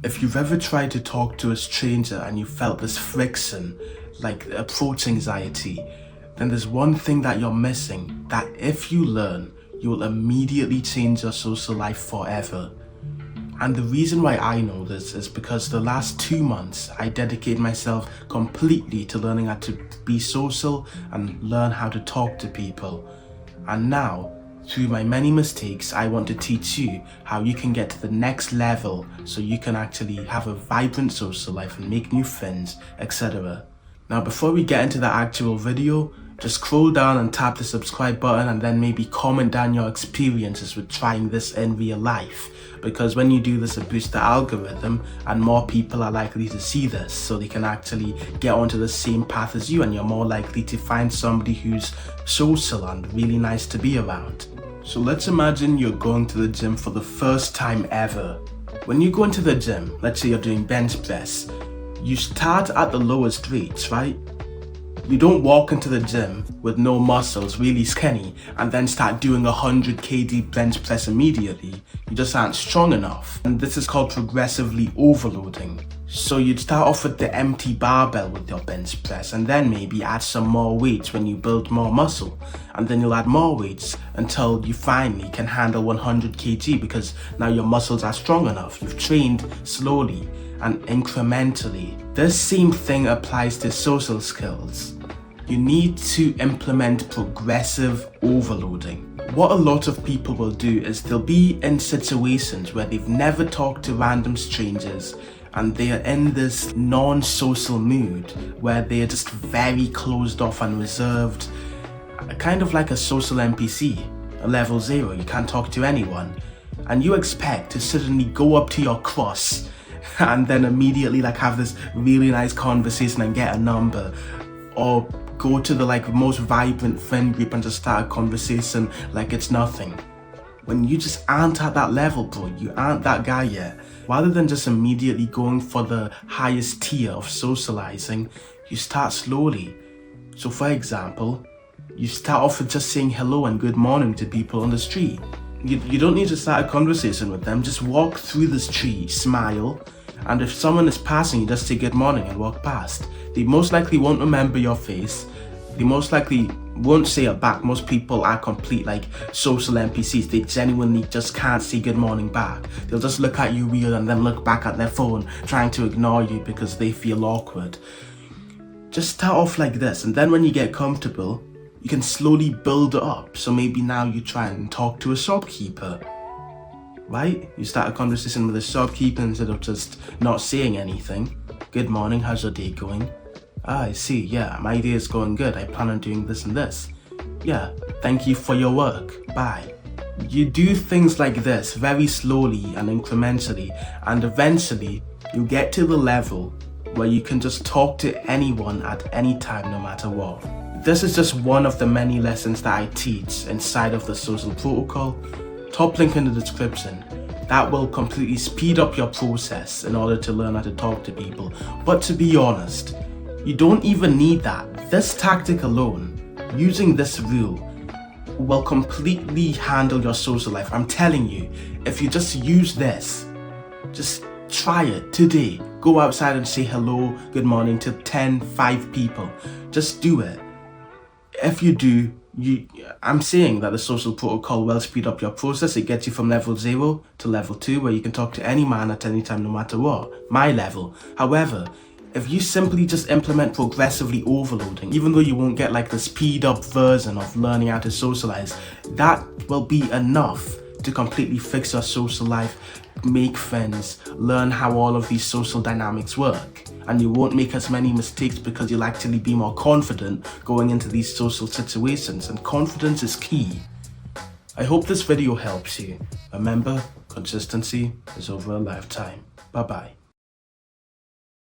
If you've ever tried to talk to a stranger and you felt this friction, like approach anxiety, then there's one thing that you're missing that if you learn, you will immediately change your social life forever. And the reason why I know this is because the last 2 months I dedicated myself completely to learning how to be social and learn how to talk to people. And now, through my many mistakes, I want to teach you how you can get to the next level so you can actually have a vibrant social life and make new friends, etc. Now, before we get into the actual video, just scroll down and tap the subscribe button and then maybe comment down your experiences with trying this in real life. Because when you do this, it boosts the algorithm and more people are likely to see this, so they can actually get onto the same path as you, and you're more likely to find somebody who's social and really nice to be around. So let's imagine you're going to the gym for the first time ever. When you go into the gym, let's say you're doing bench press, you start at the lowest weights, right? You don't walk into the gym with no muscles, really skinny, and then start doing 100 kg bench press immediately. You just aren't strong enough. And this is called progressively overloading. So you'd start off with the empty barbell with your bench press, and then maybe add some more weights when you build more muscle. And then you'll add more weights until you finally can handle 100 kg because now your muscles are strong enough. You've trained slowly and incrementally. This same thing applies to social skills. You need to implement progressive overloading. What a lot of people will do is they'll be in situations where they've never talked to random strangers and they are in this non-social mood where they are just very closed off and reserved, kind of like a social NPC, a level 0, you can't talk to anyone. And you expect to suddenly go up to your cross and then immediately have this really nice conversation and get a number, or go to the most vibrant friend group and just start a conversation like it's nothing. When you just aren't at that level, bro, you aren't that guy yet. Rather than just immediately going for the highest tier of socializing, you start slowly. So for example, you start off with just saying hello and good morning to people on the street. You don't need to start a conversation with them, just walk through the street, smile, and if someone is passing you, just say good morning and walk past. They most likely won't remember your face, they most likely won't say it back. Most people are complete social NPCs. They genuinely just can't say good morning back. They'll just look at you weird and then look back at their phone, trying to ignore you because they feel awkward. Just start off like this, and then when you get comfortable, you can slowly build it up. So maybe now you try and talk to a shopkeeper, right? You start a conversation with a shopkeeper instead of just not saying anything. Good morning, how's your day going? I see, yeah, my day is going good. I plan on doing this and this. Yeah, thank you for your work. Bye. You do things like this very slowly and incrementally, and eventually you get to the level where you can just talk to anyone at any time, no matter what. This is just one of the many lessons that I teach inside of the social protocol. Top link in the description. That will completely speed up your process in order to learn how to talk to people. But to be honest, you don't even need that. This tactic alone, using this rule, will completely handle your social life. I'm telling you, if you just use this, just try it today. Go outside and say hello, good morning to 5 people. Just do it. If you do, I'm saying that the social protocol will speed up your process. It gets you from level 0 to level 2, where you can talk to any man at any time, no matter what. My level. However, if you simply just implement progressively overloading, even though you won't get the speed up version of learning how to socialize, that will be enough to completely fix your social life, make friends, learn how all of these social dynamics work. And you won't make as many mistakes because you'll actually be more confident going into these social situations, and confidence is key. I hope this video helps you. Remember, consistency is over a lifetime. Bye bye.